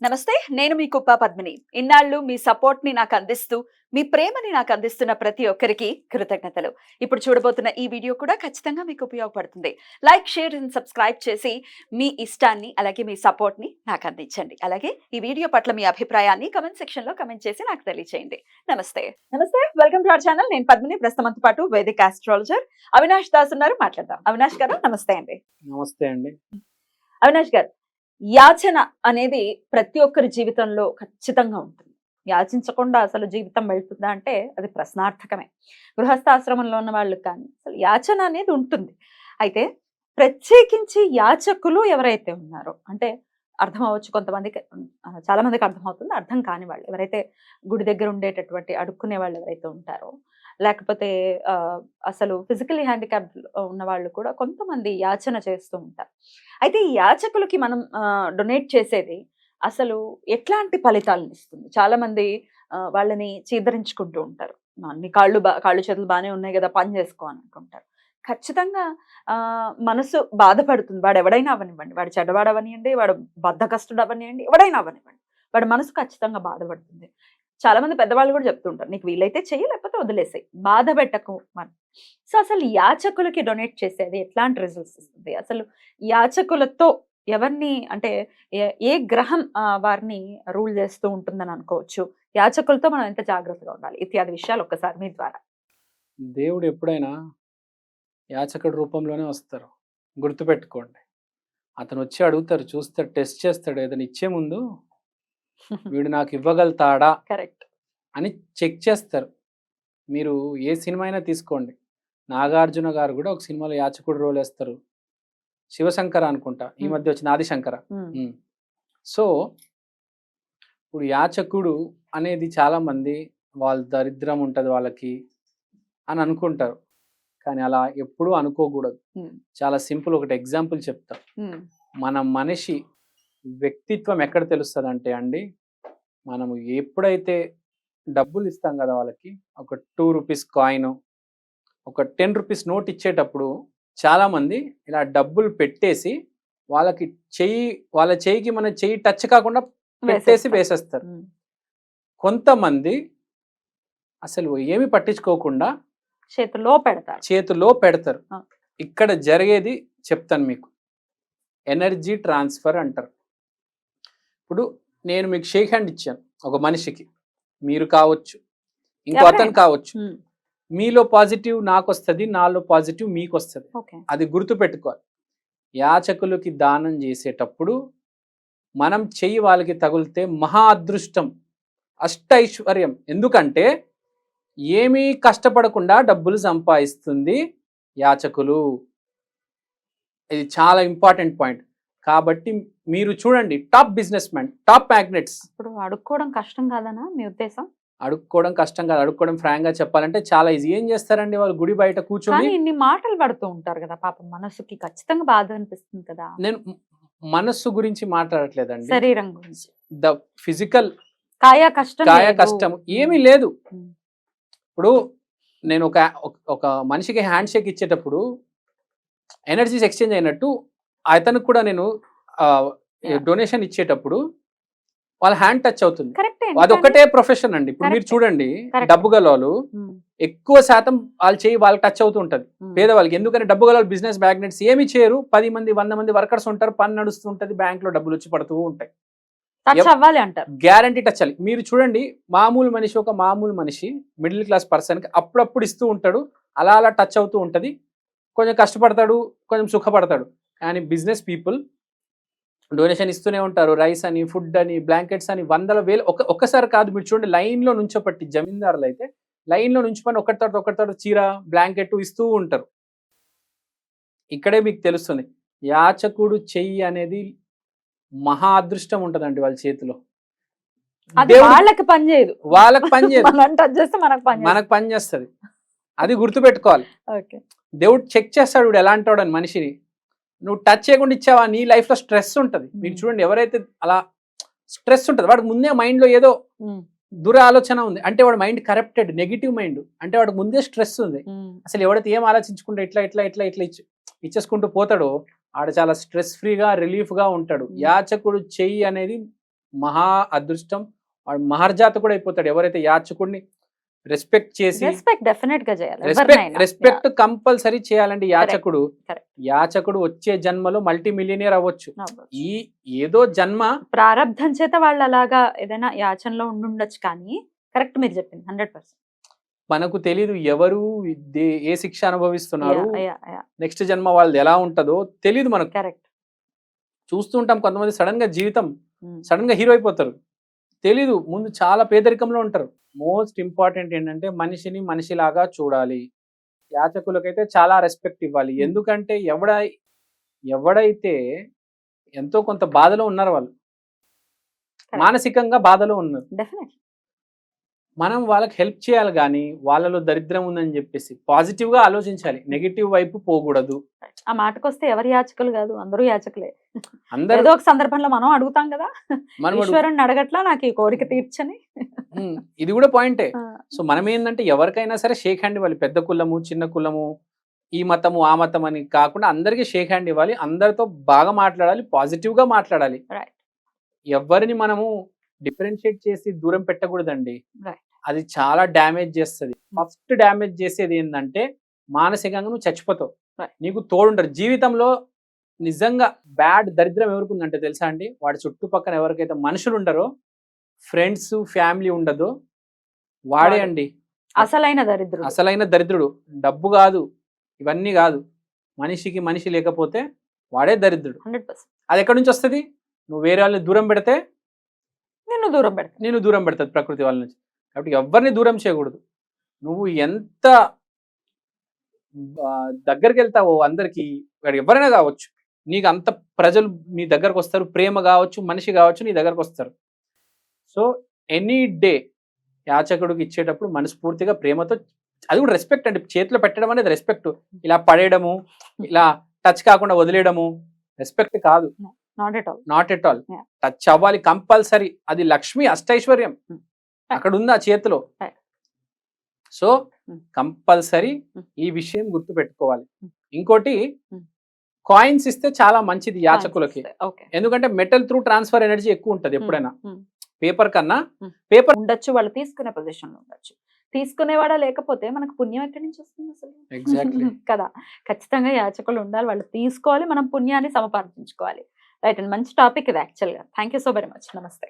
నమస్తే, నేను మీ కుప్ప పద్మిని. ఇన్నాళ్ళు మీ సపోర్ట్‌ని నాకందిస్తూ, మీ ప్రేమని నాకందిస్తున్న ప్రతి ఒక్కరికి కృతజ్ఞతలు. ఇప్పుడు చూడబోతున్న ఈ వీడియో కూడా ఖచ్చితంగా మీకు ఉపయోగపడుతుంది. లైక్, షేర్ అండ్ సబ్స్క్రైబ్ చేసి మీ ఇష్టాన్ని, అలాగే మీ సపోర్ట్‌ని నాకందించండి. అలాగే ఈ వీడియో పట్ల మీ అభిప్రాయాన్ని కామెంట్ సెక్షన్‌లో కామెంట్ చేసి నాకు తెలియజేయండి. నమస్తే. నమస్తే. Welcome to our channel. నేను పద్మిని. ప్రస్తుతంతో పాటు వేదిక్ ఆస్ట్రాలజర్ అవినాష్ దాస్ ఉన్నారు. మాట్లాడదాం. అవినాష్ గారు నమస్తే అండి. నమస్తే అండి. అవినాష్ గారు, యాచన అనేది ప్రతి ఒక్కరి జీవితంలో ఖచ్చితంగా ఉంటుంది. యాచించకుండా అసలు జీవితం వెళ్తుందా అంటే అది ప్రశ్నార్థకమే. గృహస్థాశ్రమంలో ఉన్న వాళ్ళకి కానీ అసలు యాచన అనేది ఉంటుంది. అయితే ప్రత్యేకించి యాచకులు ఎవరైతే ఉన్నారో అంటే అర్థం అవ్వచ్చు కొంతమందికి, చాలా మందికి అర్థమవుతుంది. అర్థం కాని వాళ్ళు ఎవరైతే గుడి దగ్గర ఉండేటటువంటి అడుక్కునే వాళ్ళు ఎవరైతే ఉంటారో, లేకపోతే అసలు ఫిజికలీ హ్యాండిక్యాప్డ్ ఉన్న వాళ్ళు కూడా కొంతమంది యాచన చేస్తూ ఉంటారు. అయితే ఈ యాచకులకి మనం డొనేట్ చేసేది అసలు ఎట్లాంటి ఫలితాలను ఇస్తుంది? చాలా మంది వాళ్ళని చీదరించుకుంటూ ఉంటారు. అన్ని కాళ్ళు చేతులు బాగానే ఉన్నాయి కదా, పని చేసుకో అని అనుకుంటారు. ఖచ్చితంగా మనసు బాధపడుతుంది. వాడు ఎవడైనా అవనివ్వండి, వాడు చెడ్డవాడు అవనివ్వండి, వాడు బద్ధకస్తుడు అవనివ్వండి, ఎవడైనా అవనివ్వండి, వాడి మనసు ఖచ్చితంగా బాధపడుతుంది. చాలా మంది పెద్దవాళ్ళు కూడా చెప్తుంటారు, నీకు వీలైతే చెయ్యి, లేకపోతే వదిలేసాయి, బాధ పెట్టకు అని. సో అసలు యాచకులకి డొనేట్ చేసేది ఎట్లాంటి రిజల్ట్స్ ఇస్తుంది? అసలు యాచకులతో ఎవరిని అంటే ఏ గ్రహం వారిని రూల్ చేస్తూ ఉంటుందని అనుకోవచ్చు? యాచకులతో మనం ఎంత జాగ్రత్తగా ఉండాలి? ఇత్యాది విషయాలు ఒక్కసారి మీ ద్వారా. దేవుడు ఎప్పుడైనా యాచకుడి రూపంలోనే వస్తారు. గుర్తుపెట్టుకోండి. అతను వచ్చి అడుగుతారు, చూస్తాడు, టెస్ట్ చేస్తాడు. ఏదైనా ఇచ్చే ముందు వీడు నాకు ఇవ్వగలుగుతాడా కరెక్ట్ అని చెక్ చేస్తారు. మీరు ఏ సినిమా అయినా తీసుకోండి. నాగార్జున గారు కూడా ఒక సినిమాలో యాచకుడు రోల్ వేస్తారు. శివశంకర అనుకుంటా, ఈ మధ్య వచ్చిన ఆదిశంకర. సో ఇప్పుడు యాచకుడు అనేది చాలా మంది వాళ్ళ దరిద్రం ఉంటుంది వాళ్ళకి అని అనుకుంటారు. కానీ అలా ఎప్పుడూ అనుకోకూడదు. చాలా సింపుల్, ఒకటి ఎగ్జాంపుల్ చెప్తా. మన మనిషి వ్యక్తిత్వం ఎక్కడ తెలుస్తుంది అంటే అండి, మనము ఎప్పుడైతే డబ్బులు ఇస్తాం కదా వాళ్ళకి, ఒక 2 రూపీస్ కాయిన్, ఒక 10 రూపీస్ నోట్ ఇచ్చేటప్పుడు చాలామంది ఇలా డబ్బులు పెట్టేసి వాళ్ళకి వాళ్ళ చెయ్యికి మన చెయ్యి టచ్ కాకుండా పెట్టేసి వేసేస్తారు. కొంతమంది అసలు ఏమి పట్టించుకోకుండా చేతిలో పెడతారు. ఇక్కడ జరిగేది చెప్తాను మీకు. ఎనర్జీ ట్రాన్స్ఫర్ అంటారు. ఇప్పుడు నేను మీకు షేక్ హ్యాండ్ ఇచ్చాను ఒక మనిషికి, మీరు కావచ్చు, ఇంకో అతను కావచ్చు. మీలో పాజిటివ్ నాకు వస్తుంది, నాలో పాజిటివ్ మీకు వస్తుంది. అది గుర్తు పెట్టుకోవాలి. యాచకులకి దానం చేసేటప్పుడు మనం చెయ్యి వాళ్ళకి తగిలితే మహా అదృష్టం, అష్టైశ్వర్యం. ఎందుకంటే ఏమీ కష్టపడకుండా డబ్బులు సంపాదిస్తుంది యాచకులు. ఇది చాలా ఇంపార్టెంట్ పాయింట్. కాబట్టి మీరు చూడండి, top business man, top magnets. ఇప్పుడు అడుక్కోవడం కష్టం కాదనా మీ ఉద్దేశం? అడుక్కోవడం కష్టం కాదు. అడుక్కోవడం ఫ్రాంక్ గా చెప్పాలంటే చాలా ఈజీ. ఏం చేస్తారండి వాళ్ళు? గుడి బయట కూర్చొని ఇన్ని మాటలు పడుతూ ఉంటారు కదా, పాపం మనసుకి ఖచ్చితంగా బాధ అనిపిస్తుంది కదా. నేను మనస్సు గురించి మాట్లాడట్లేదండి, శరీరం గురించి. ద ఫిజికల్ కాయ కష్టం ఏమీ లేదు. ఇప్పుడు నేను ఒక మనిషికి హ్యాండ్ షేక్ ఇచ్చేటప్పుడు ఎనర్జీస్ ఎక్స్చేంజ్ అయినట్టు అతనికి కూడా నేను డొనేషన్ ఇచ్చేటప్పుడు వాళ్ళ హ్యాండ్ టచ్ అవుతుంది. అదొక్కటే ప్రొఫెషన్ అండి. ఇప్పుడు మీరు చూడండి, డబ్బు గల వాళ్ళు ఎక్కువ శాతం వాళ్ళు చేయి వాళ్ళకి టచ్ అవుతూ ఉంటది, పేదవాళ్ళకి. ఎందుకంటే డబ్బు గల బిజినెస్ మ్యాగ్నెట్స్ ఏమి చేయరు. 10 మంది 100 మంది వర్కర్స్ ఉంటారు, పని నడుస్తూ ఉంటది, బ్యాంక్ లో డబ్బులు వచ్చి పడుతూ ఉంటాయి. గ్యారంటీ టచ్ అవ్వాలి. మీరు చూడండి, మామూలు మనిషి, ఒక మామూలు మనిషి, మిడిల్ క్లాస్ పర్సన్ కి అప్పుడప్పుడు ఇస్తూ ఉంటాడు, అలా అలా టచ్ అవుతూ ఉంటది, కొంచెం కష్టపడతాడు, కొంచెం సుఖపడతాడు. కానీ బిజినెస్ పీపుల్ డొనేషన్ ఇస్తూనే ఉంటారు. రైస్ అని, ఫుడ్ అని, బ్లాంకెట్స్ అని, వందల వేలు ఒక్కసారి కాదు. మీరు చూడండి, లైన్ లో నుంచోపట్టి జమీందారులు అయితే లైన్ లో నుంచిపోయి ఒకటి చీర, బ్లాంకెట్ ఇస్తూ ఉంటారు. ఇక్కడే మీకు తెలుస్తుంది యాచకుడు చెయ్యి అనేది మహా అదృష్టం ఉంటదండి వాళ్ళ చేతిలో. వాళ్ళకి పని చేయదు, మనకు పని చేస్తుంది. అది గుర్తుపెట్టుకోవాలి. దేవుడు చెక్ చేస్తాడు వీడు ఎలా అంటాడు అని మనిషిని. నువ్వు టచ్ చేయకుండా ఇచ్చావా, నీ లైఫ్ లో స్ట్రెస్ ఉంటుంది. మీరు చూడండి, ఎవరైతే అలా స్ట్రెస్ ఉంటుంది, వాడికి ముందే మైండ్ లో ఏదో ఆలోచన ఉంది అంటే వాడు మైండ్ కరప్టెడ్, నెగిటివ్ మైండ్ అంటే వాడికి ముందే స్ట్రెస్ ఉంది. అసలు ఎవరైతే ఏం ఆలోచించుకుంటే ఇట్లా ఇచ్చేసుకుంటూ పోతాడో ఆడ చాలా స్ట్రెస్ ఫ్రీగా, రిలీఫ్ గా ఉంటాడు. యాచకుడు చెయ్యి అనేది మహా అదృష్టం, వాడు మహర్జాత కూడా అయిపోతాడు. ఎవరైతే యాచకుడిని రెస్పెక్ట్ చేసి, రెస్పెక్ట్ డెఫినెట్ గా చేయాలి ఎవరినైనా. రెస్పెక్ట్ కంపల్సరీ చేయాలండి యాచకుడు. correct. యాచకుడు వచ్చే జన్మలో మల్టీ మిలియనియర్ అవ్వచ్చు. అవ్వచ్చు. ఈ ఏదో జన్మ ప్రారబ్ధం చేత వాళ్ళు అలాగా ఏదైనా యాచనలో ఉండుండొచ్చు కానీ కరెక్ట్ మీరు చెప్పింది 100%. మనకు తెలీదు ఎవరు ఏ శిక్ష అనుభవిస్తున్నారు, నెక్స్ట్ జన్మ వాళ్ళది ఎలా ఉంటుందో తెలీదు మనకు. కరెక్ట్. చూస్తుంటాం కొంతమంది సడన్ గా జీవితం సడన్ గా హీరో అయిపోతారు, తెలీదు ముందు చాలా పేదరికంలో ఉంటారు. మోస్ట్ ఇంపార్టెంట్ ఏంటంటే మనిషిని మనిషిలాగా చూడాలి. యాచకులకైతే చాలా రెస్పెక్ట్ ఇవ్వాలి. ఎందుకంటే ఎవడైతే ఎంతో కొంత బాధలో ఉన్నారు, వాళ్ళు మానసికంగా బాధలో ఉన్నారు, డెఫినెట్ మనం వాళ్ళకి హెల్ప్ చేయాలి. కానీ వాళ్ళలో దరిద్రం ఉందని చెప్పేసి పాజిటివ్ గా ఆలోచించాలి, నెగిటివ్ వైపు పోకూడదు. ఆ మాటకొస్తే ఎవరు యాచకులు కాదు, అందరూ యాచకులే. అందరూ ఏదో ఒక సందర్భంలో మనం అడుగుతాం కదా, మనం ఈశ్వరుని అడగట్లా నాకు ఈ కోరిక తీర్చని. ఇది కూడా పాయింటే. సో మనం ఏంటంటే ఎవరికైనా సరే షేక్ హ్యాండ్ ఇవ్వాలి. పెద్ద కులము చిన్న కులము, ఈ మతము ఆ మతం అని కాకుండా అందరికీ షేక్ హ్యాండ్ ఇవ్వాలి. అందరితో బాగా మాట్లాడాలి, పాజిటివ్ గా మాట్లాడాలి. Right. ఎవరిని మనము డిఫరెన్షియేట్ చేసి దూరం పెట్టకూడదండి. Right. అది చాలా డ్యామేజ్ చేస్తుంది. ఫస్ట్ డ్యామేజ్ చేసేది ఏంటంటే మానసికంగా నువ్వు చచ్చిపోతావు. Right. నీకు తోడుంటారు జీవితంలో. నిజంగా బ్యాడ్ దరిద్రం ఎవరికి ఉందంటే తెలుసా అండి, వాడి చుట్టుపక్కల ఎవరికైతే మనుషులు ఉండరో, ఫ్రెండ్స్ ఫ్యామిలీ ఉండదో వాడే అండి అసలైన దరిద్రుడు. అసలైన దరిద్రుడు. డబ్బు కాదు, ఇవన్నీ కాదు, మనిషికి మనిషి లేకపోతే వాడే దరిద్రుడు. 100%. అది ఎక్కడి నుంచి వస్తుంది? నువ్వు వేరే వాళ్ళని దూరం పెడితే నిన్ను దూరం పెడతా. నేను దూరం పెడతాది ప్రకృతి వాళ్ళ నుంచి. కాబట్టి ఎవరిని దూరం చేయకూడదు. నువ్వు ఎంత దగ్గరికి వెళ్తావో అందరికి, ఎవరైనా కావచ్చు, నీకు అంత ప్రజలు నీ దగ్గరకు వస్తారు. ప్రేమ కావచ్చు, మనిషి కావచ్చు, నీ దగ్గరకు వస్తారు. సో ఎనీ డే యాచకుడికి ఇచ్చేటప్పుడు మనస్ఫూర్తిగా ప్రేమతో, అది కూడా రెస్పెక్ట్ అండి. చేతిలో పెట్టడం అనేది రెస్పెక్ట్. ఇలా పడేయడము, ఇలా టచ్ కాకుండా వదిలేయడము రెస్పెక్ట్ కాదు. Not at all. Yeah. Touch అవ్వాలి కంపల్సరీ. అది లక్ష్మి అష్టైశ్వర్యం అక్కడ ఉంది ఆ చేతిలో. Right. సో కంపల్సరీ ఈ విషయం గుర్తు పెట్టుకోవాలి. ఇంకోటి, కాయిన్స్ ఇస్తే చాలా మంచిది యాచకులకి. Okay. ఎందుకంటే మెటల్ త్రూ ట్రాన్స్ఫర్ ఎనర్జీ ఎక్కువ ఉంటది ఎప్పుడైనా. పేపర్ కన్నా పేపర్ ఉండొచ్చు, వాళ్ళు తీసుకునే పొజిషన్ లో ఉండొచ్చు. తీసుకునేవాడా లేకపోతే మనకు పుణ్యం ఎక్కడి నుంచి వస్తుంది అసలు? ఎగ్జాక్ట్లీ కదా. ఖచ్చితంగా యాచకులు ఉండాలి, వాళ్ళు తీసుకోవాలి, మనం పుణ్యాన్ని సమపార్జించుకోవాలి. రైట్ అండి, మంచి టాపిక్ ఇది యాక్చువల్గా. Thank you so very much. నమస్తే.